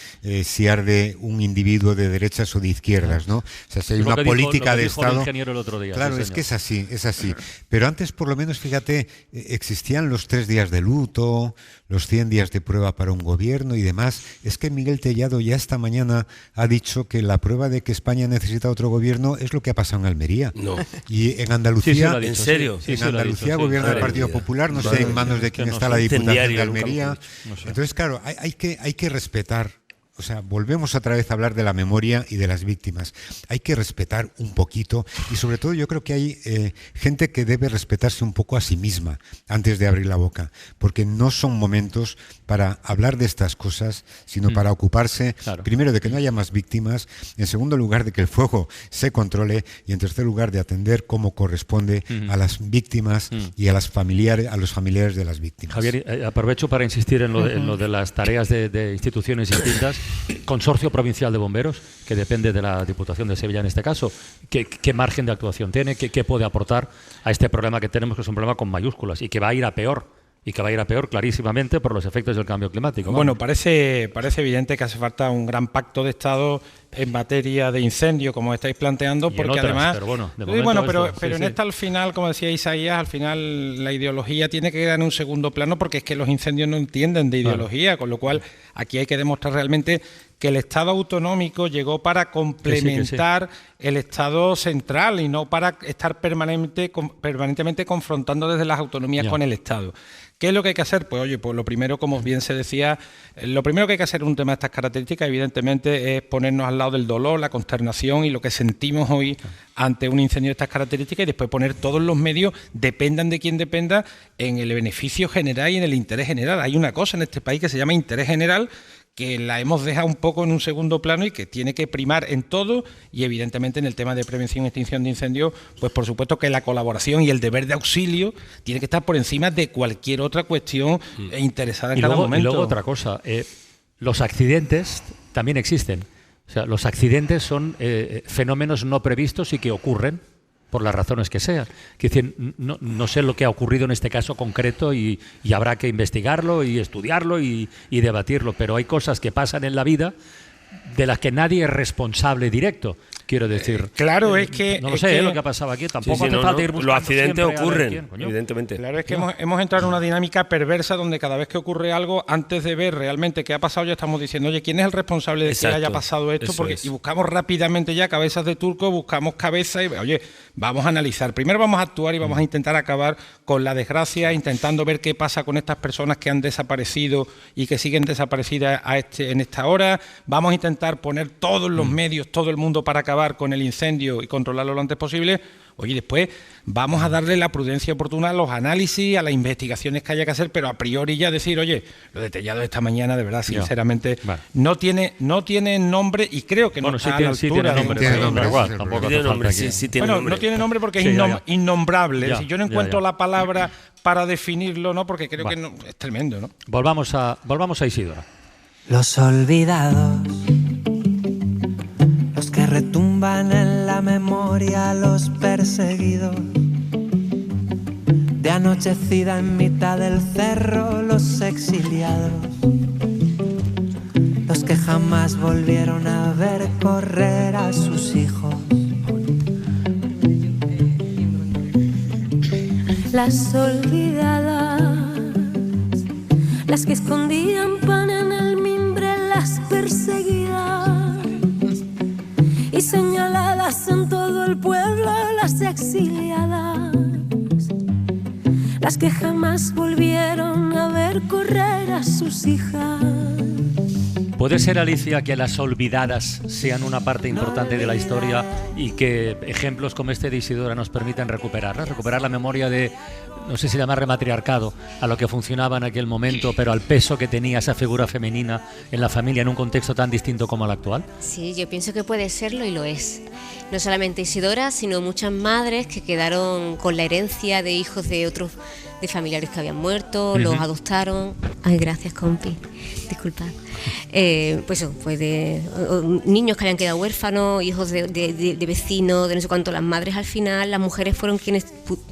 si arde un individuo de derechas o de izquierdas, ¿no? O sea, si hay una política de Estado. El otro día, claro, es que es así. Pero antes, por lo menos, fíjate, existían los 3 días de luto, los 100 días de prueba para un gobierno y demás. Es que Miguel Tellado ya esta mañana ha dicho que la prueba de que España necesita otro gobierno es lo que ha pasado en Almería. No. Y en Andalucía, ¿en serio? En Andalucía gobierna el Partido Popular, no sé en manos de quién está la Diputación de Almería. Entonces, claro, hay que respetar. O sea, volvemos otra vez a hablar de la memoria y de las víctimas. Hay que respetar un poquito, y sobre todo yo creo que hay gente que debe respetarse un poco a sí misma antes de abrir la boca, porque no son momentos para hablar de estas cosas, sino para ocuparse, primero, de que no haya más víctimas, en segundo lugar, de que el fuego se controle, y en tercer lugar, de atender como corresponde a las víctimas y a los familiares de las víctimas. Javier, aprovecho para insistir en lo de las tareas de instituciones distintas. Consorcio Provincial de Bomberos, que depende de la Diputación de Sevilla en este caso, ¿qué margen de actuación tiene? ¿Qué puede aportar a este problema que tenemos, que es un problema con mayúsculas y que va a ir a peor? Y que va a ir a peor clarísimamente por los efectos del cambio climático. Bueno, parece evidente que hace falta un gran pacto de Estado en materia de incendio, como estáis planteando, porque otras, además... Pero en esta, al final, como decía Isaías, al final la ideología tiene que quedar en un segundo plano, porque es que los incendios no entienden de ideología, con lo cual aquí hay que demostrar realmente que el Estado autonómico llegó para complementar el Estado central y no para estar permanentemente confrontando desde las autonomías con el Estado. ¿Qué es lo que hay que hacer? Pues oye, pues lo primero, como bien se decía, lo primero que hay que hacer en un tema de estas características, evidentemente, es ponernos al lado del dolor, la consternación y lo que sentimos hoy ante un incendio de estas características, y después poner todos los medios, dependan de quien dependa, en el beneficio general y en el interés general. Hay una cosa en este país que se llama interés general, que la hemos dejado un poco en un segundo plano y que tiene que primar en todo, y evidentemente en el tema de prevención y extinción de incendios, pues por supuesto que la colaboración y el deber de auxilio tiene que estar por encima de cualquier otra cuestión interesada en cada momento. Y luego otra cosa, los accidentes también existen. O sea, los accidentes son fenómenos no previstos y que ocurren por las razones que sean. Es decir, no sé lo que ha ocurrido en este caso concreto y habrá que investigarlo y estudiarlo y debatirlo, pero hay cosas que pasan en la vida de las que nadie es responsable directo. Quiero decir, claro, es que... No lo sé, lo que ha pasado aquí, tampoco hace falta ir buscando. Los accidentes ocurren, evidentemente. Claro, es que hemos entrado en una dinámica perversa donde cada vez que ocurre algo, antes de ver realmente qué ha pasado, ya estamos diciendo, oye, ¿quién es el responsable de que haya pasado esto? Y buscamos rápidamente ya cabezas de turco, buscamos cabezas y, oye, vamos a analizar. Primero vamos a actuar y vamos a intentar acabar con la desgracia, intentando ver qué pasa con estas personas que han desaparecido y que siguen desaparecidas en esta hora. Vamos a intentar poner todos los medios, todo el mundo para acabar con el incendio y controlarlo lo antes posible. Oye, después vamos a darle la prudencia oportuna a los análisis, a las investigaciones que haya que hacer, pero a priori ya decir, oye, lo de Tellado esta mañana, de verdad, sinceramente, no tiene nombre y creo que no está a la altura. No tiene nombre porque es innombrable. Ya, si yo no encuentro la palabra para definirlo, ¿no? Porque creo que es tremendo, ¿no? Volvamos a Isidora. Los olvidados, los que retumban en la memoria, los perseguidos, de anochecida en mitad del cerro, los exiliados, los que jamás volvieron a ver correr a sus hijos. Las olvidadas, las que escondían pan en el mimbre, las perseguidas y señaladas en todo el pueblo, las exiliadas, las que jamás volvieron a ver correr a sus hijas. ¿Puede ser, Alicia, que las olvidadas sean una parte importante de la historia y que ejemplos como este de Isidora nos permitan recuperar la memoria de, no sé si llamarle matriarcado, a lo que funcionaba en aquel momento, pero al peso que tenía esa figura femenina en la familia en un contexto tan distinto como el actual? Sí, yo pienso que puede serlo y lo es. No solamente Isidora, sino muchas madres que quedaron con la herencia de hijos de otros, de familiares que habían muerto, los adoptaron. Ay, gracias, compi. Disculpad. Pues de niños que habían quedado huérfanos, hijos de vecinos, de no sé cuánto. Las madres, al final, las mujeres fueron quienes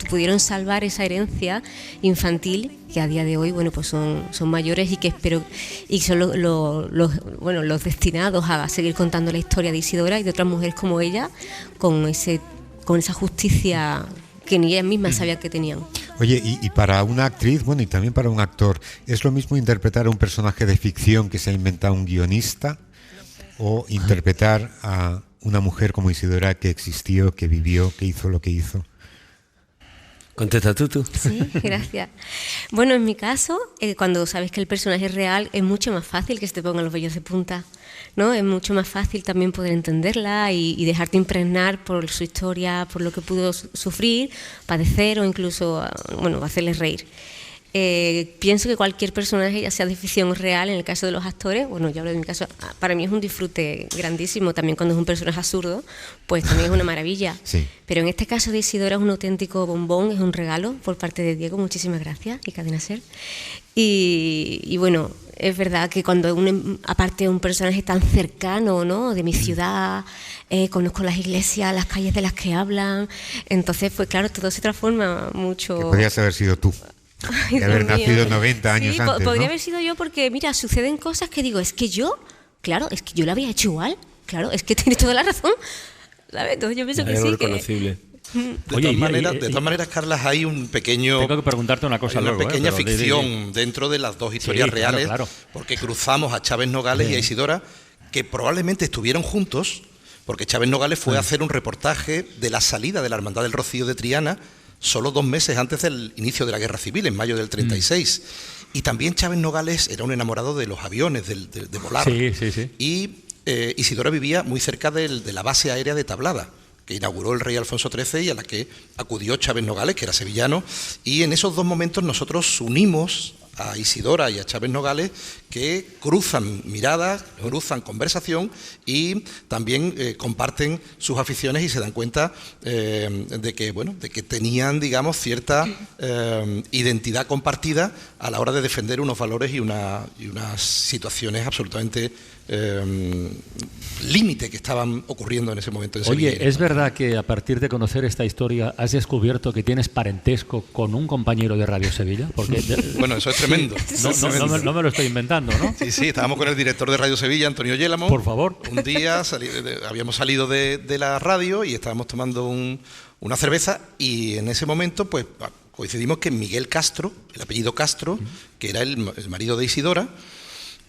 pudieron salvar esa herencia infantil, que a día de hoy, bueno, pues son mayores y que espero, y son los destinados a seguir contando la historia de Isidora y de otras mujeres como ella, con esa justicia que ni ellas mismas sabían que tenían. Oye, y para una actriz, bueno, y también para un actor, ¿es lo mismo interpretar a un personaje de ficción que se ha inventado un guionista o interpretar a una mujer como Isidora que existió, que vivió, que hizo lo que hizo? Contesta tú. Sí, gracias. Bueno, en mi caso, cuando sabes que el personaje es real, es mucho más fácil que se te pongan los vellos de punta, ¿no? Es mucho más fácil también poder entenderla y dejarte impregnar por su historia, por lo que pudo sufrir, padecer o incluso, hacerles reír. Pienso que cualquier personaje, ya sea de ficción o real, en el caso de los actores, bueno, yo hablo de mi caso, para mí es un disfrute grandísimo. También cuando es un personaje absurdo, pues también es una maravilla. Sí. Pero en este caso de Isidora es un auténtico bombón, es un regalo por parte de Diego. Muchísimas gracias y Cadena Ser. Y bueno, es verdad que cuando aparte de un personaje tan cercano, ¿no?, de mi ciudad, conozco las iglesias, las calles de las que hablan, entonces pues claro, todo se transforma mucho. Que podrías haber sido tú. Ay, de haber nacido 90 años antes, podría haber sido yo, porque mira, suceden cosas que digo, es que yo lo había hecho igual, claro, es que tienes toda la razón, ¿sabes? Entonces yo pienso que sí, reconocible. De todas maneras, Carlas, hay un pequeño... Tengo que preguntarte una cosa luego. Una pequeña ficción dentro de las dos historias reales, claro. Porque cruzamos a Chávez Nogales y a Isidora, que probablemente estuvieron juntos, porque Chávez Nogales fue a hacer un reportaje de la salida de la Hermandad del Rocío de Triana, solo 2 meses antes del inicio de la Guerra Civil, en mayo del 36. Y también Chávez Nogales era un enamorado de los aviones, de volar. Sí. Y Isidora vivía muy cerca de la base aérea de Tablada, que inauguró el rey Alfonso XIII y a la que acudió Chávez Nogales, que era sevillano. Y en esos 2 momentos nosotros unimos a Isidora y a Chávez Nogales, que cruzan miradas, cruzan conversación y también comparten sus aficiones y se dan cuenta de que tenían, digamos, cierta identidad compartida a la hora de defender unos valores y unas situaciones absolutamente límite que estaban ocurriendo en ese momento en Sevilla. Oye, ¿es verdad que a partir de conocer esta historia has descubierto que tienes parentesco con un compañero de Radio Sevilla? Porque bueno, eso es tremendo. No me lo estoy inventando, ¿no? Sí, estábamos con el director de Radio Sevilla, Antonio Yélamo. Por favor. Un día habíamos salido de la radio y estábamos tomando una cerveza y en ese momento pues coincidimos que Miguel Castro, el apellido Castro, que era el marido de Isidora.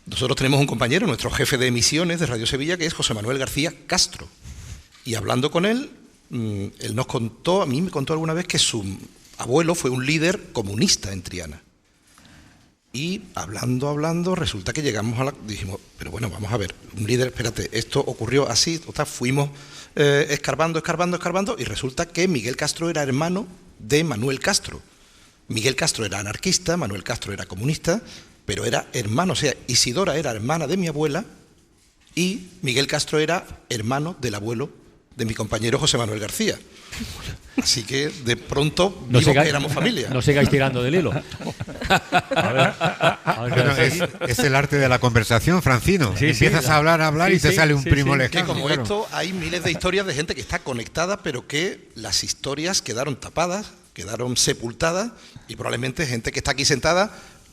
Nosotros tenemos un compañero, nuestro jefe de emisiones de Radio Sevilla, que es José Manuel García Castro. Y hablando con él, él nos contó, a mí me contó alguna vez que su abuelo fue un líder comunista en Triana. Y hablando, resulta que llegamos dijimos, pero bueno, vamos a ver, un líder, espérate, esto ocurrió así, fuimos escarbando, y resulta que Miguel Castro era hermano de Manuel Castro. Miguel Castro era anarquista, Manuel Castro era comunista, pero era hermano, o sea, Isidora era hermana de mi abuela y Miguel Castro era hermano del abuelo de mi compañero José Manuel García. Así que de pronto vimos que éramos familia. No sigáis tirando del hilo. Es el arte de la conversación, Francino. Sí, empiezas a hablar y te sale un primo lejano. Que como esto hay miles de historias de gente que está conectada, pero que las historias quedaron tapadas, quedaron sepultadas y probablemente gente que está aquí sentada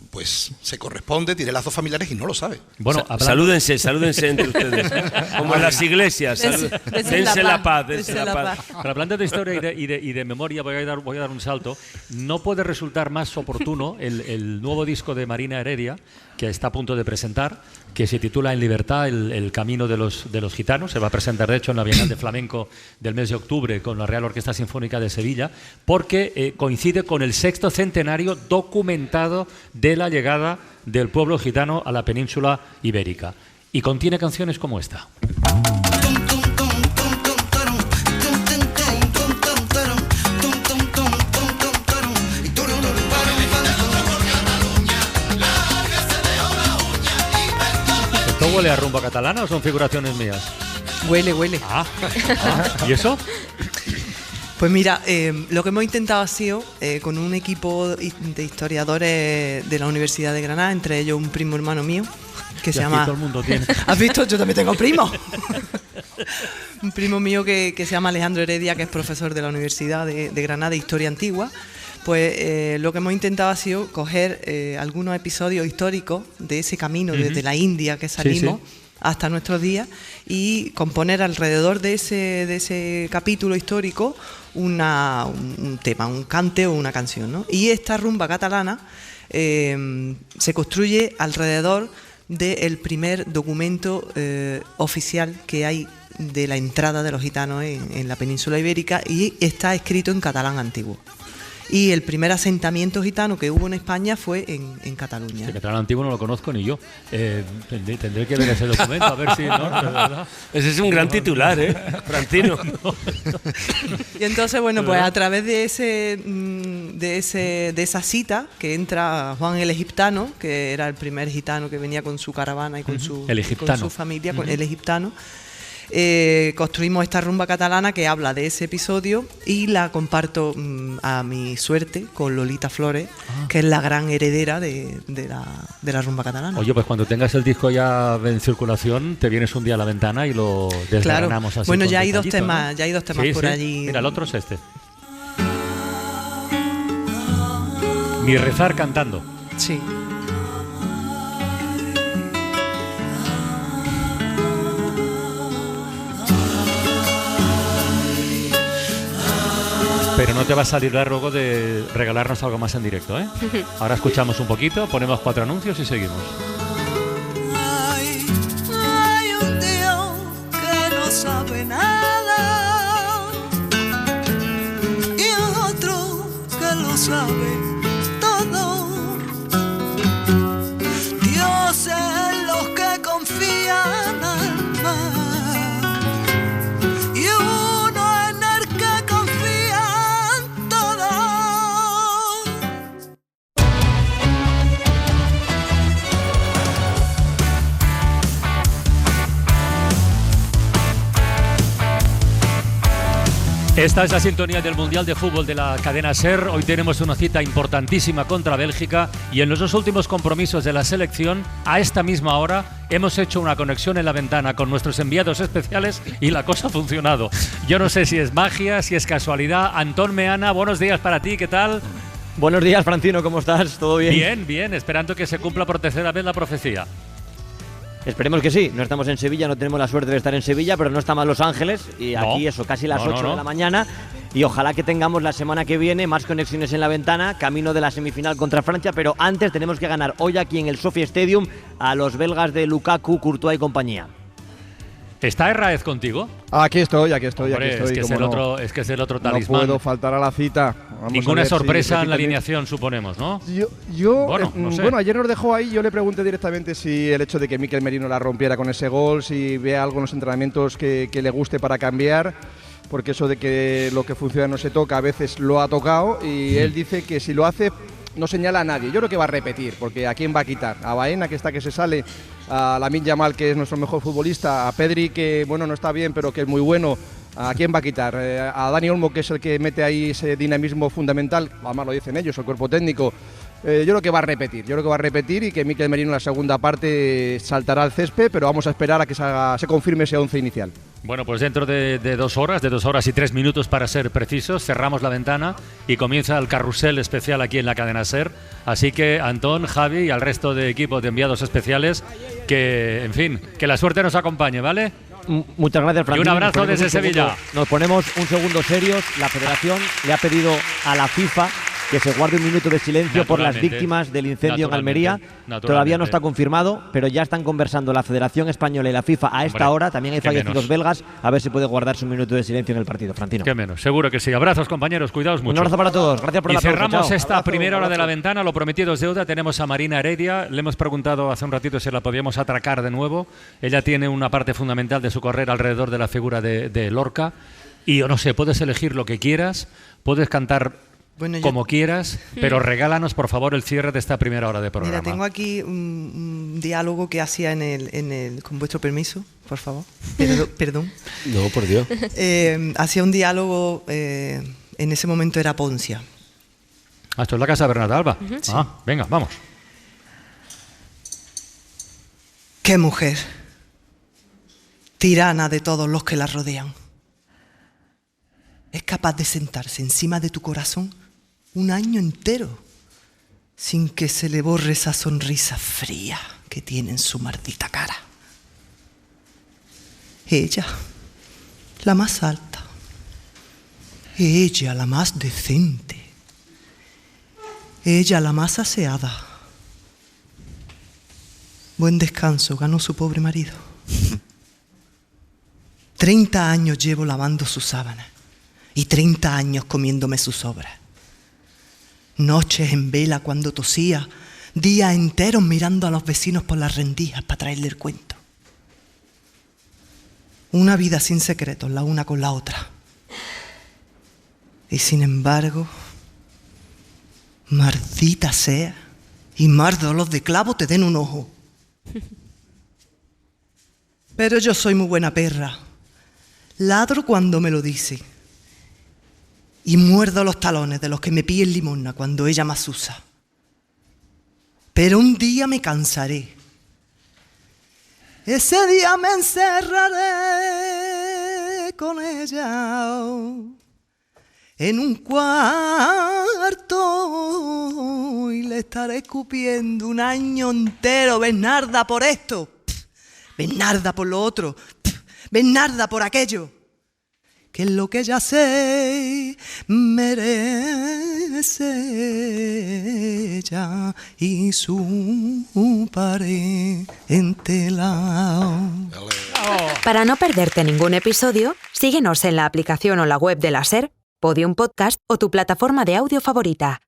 pues se corresponde, tiene lazos familiares y no lo sabe. Bueno, salúdense entre ustedes. Como en las iglesias. Dense la paz. Pero hablando de historia y de memoria, voy a dar un salto. No puede resultar más oportuno el nuevo disco de Marina Heredia, que está a punto de presentar, que se titula En Libertad, el camino de los gitanos. Se va a presentar, de hecho, en la Bienal de Flamenco del mes de octubre con la Real Orquesta Sinfónica de Sevilla, porque coincide con el 6º centenario documentado de la llegada del pueblo gitano a la península ibérica. Y contiene canciones como esta. ¿Esto huele a rumba catalana o son figuraciones mías? Huele. ¿Y eso? Pues mira, lo que hemos intentado ha sido, con un equipo de historiadores de la Universidad de Granada, entre ellos un primo hermano mío, que se llama... Todo el mundo tiene. ¿Has visto? Yo también tengo primos. Un primo mío que se llama Alejandro Heredia, que es profesor de la Universidad de Granada de Historia Antigua. Pues lo que hemos intentado ha sido coger algunos episodios históricos de ese camino desde la India que salimos hasta nuestros días y componer alrededor de ese capítulo histórico un tema, un cante o una canción, ¿no? Y esta rumba catalana se construye alrededor del primer documento oficial que hay de la entrada de los gitanos en la península ibérica y está escrito en catalán antiguo. Y el primer asentamiento gitano que hubo en España fue en Cataluña. El catalán antiguo no lo conozco ni yo. Tendré que ver ese documento a ver si... ¿no? ¿Verdad? Ese es un gran titular, Francino. Y entonces, bueno, pues a través de esa cita que entra Juan el Egiptano, que era el primer gitano que venía con su caravana y con su familia, el egiptano, construimos esta rumba catalana que habla de ese episodio y la comparto a mi suerte con Lolita Flores, que es la gran heredera de la rumba catalana. Oye, pues cuando tengas el disco ya en circulación, te vienes un día a la ventana y lo desgranamos así. Bueno, ya hay dos temas, por allí. Mira, el otro es este. Mi rezar cantando. Sí. Pero no te va a salir luego de regalarnos algo más en directo, ¿eh? Ahora escuchamos un poquito, ponemos 4 anuncios y seguimos. Hay un Dios que no sabe nada y otro que lo sabe todo. Dios es los que confían al mar y uno en el que confía. Esta es la sintonía del Mundial de Fútbol de la cadena SER. Hoy tenemos una cita importantísima contra Bélgica y en los dos últimos compromisos de la selección, a esta misma hora, hemos hecho una conexión en la ventana con nuestros enviados especiales y la cosa ha funcionado. Yo no sé si es magia, si es casualidad. Antón Meana, buenos días para ti, ¿qué tal? Buenos días, Francino, ¿cómo estás? ¿Todo bien? Bien, bien, esperando que se cumpla por tercera vez la profecía. Esperemos que sí. No estamos en Sevilla, no tenemos la suerte de estar en Sevilla, pero no está mal Los Ángeles y aquí eso, casi las 8 de la mañana, y ojalá que tengamos la semana que viene más conexiones en la ventana, camino de la semifinal contra Francia, pero antes tenemos que ganar hoy aquí en el Sophie Stadium a los belgas de Lukaku, Courtois y compañía. ¿Está Herráez contigo? Aquí estoy. Hombre, es que es el otro talismán. No puedo faltar a la cita. Ninguna sorpresa en la alineación, suponemos, ¿no? Bueno, ayer nos dejó ahí, yo le pregunté directamente si el hecho de que Mikel Merino la rompiera con ese gol, si ve algo en los entrenamientos que le guste para cambiar, porque eso de que lo que funciona no se toca, a veces lo ha tocado, y él dice que si lo hace no señala a nadie. Yo creo que va a repetir, porque ¿a quién va a quitar? A Baena, que se sale, a Lamine Yamal, que es nuestro mejor futbolista, a Pedri, que bueno, no está bien, pero que es muy bueno. ¿A quién va a quitar? A Dani Olmo, que es el que mete ahí ese dinamismo fundamental, además lo dicen ellos, el cuerpo técnico. Yo creo que va a repetir y que Mikel Merino en la segunda parte saltará al césped, pero vamos a esperar a que se confirme ese 11 inicial. Bueno, pues dentro de 2 horas, de 2 horas y 3 minutos para ser precisos, cerramos la ventana y comienza el carrusel especial aquí en la cadena SER. Así que Antón, Javi y al resto de equipos de enviados especiales, que, en fin, que la suerte nos acompañe, ¿vale? Muchas gracias, Francisco. Y un abrazo desde Sevilla. Nos ponemos un segundo serios. La Federación le ha pedido a la FIFA que se guarde un minuto de silencio por las víctimas del incendio en Almería. Todavía no está confirmado, pero ya están conversando la Federación Española y la FIFA a esta hora. También hay fallecidos belgas. A ver si puede guardarse un minuto de silencio en el partido, Francino. Qué menos, seguro que sí. Abrazos, compañeros, cuidaos mucho. Un abrazo para todos. Gracias por la aplauso. Cerramos Chao. esta primera hora de la ventana. Lo prometido es deuda. Tenemos a Marina Heredia. Le hemos preguntado hace un ratito si la podíamos atracar de nuevo. Ella tiene una parte fundamental de su carrera alrededor de la figura de Lorca. Y yo no sé, puedes elegir lo que quieras, puedes cantar como quieras, pero regálanos por favor el cierre de esta primera hora de programa. Mira, tengo aquí un diálogo que hacía con vuestro permiso, por favor. Perdón. No, por Dios. Hacía un diálogo, en ese momento era Poncia. Esto es la casa de Bernat Alba. Sí. Venga, vamos. ¡Qué mujer! Tirana de todos los que la rodean. Es capaz de sentarse encima de tu corazón un año entero sin que se le borre esa sonrisa fría que tiene en su maldita cara. Ella, la más alta. Ella, la más decente. Ella, la más aseada. Buen descanso ganó su pobre marido. 30 años llevo lavando sus sábanas y 30 años comiéndome sus obras. Noches en vela cuando tosía, días enteros mirando a los vecinos por las rendijas para traerle el cuento. Una vida sin secretos la una con la otra. Y sin embargo, maldita sea, y más dolor de clavo te den un ojo. Pero yo soy muy buena perra. Ladro cuando me lo dice. Y muerdo los talones de los que me piden limosna cuando ella más usa. Pero un día me cansaré. Ese día me encerraré con ella en un cuarto y le estaré escupiendo un año entero. Bernarda por esto, Bernarda por lo otro, Bernarda por aquello. Que es lo que ya sé merece ella y su parentela. Para no perderte ningún episodio, síguenos en la aplicación o la web de la SER, Podium Podcast o tu plataforma de audio favorita.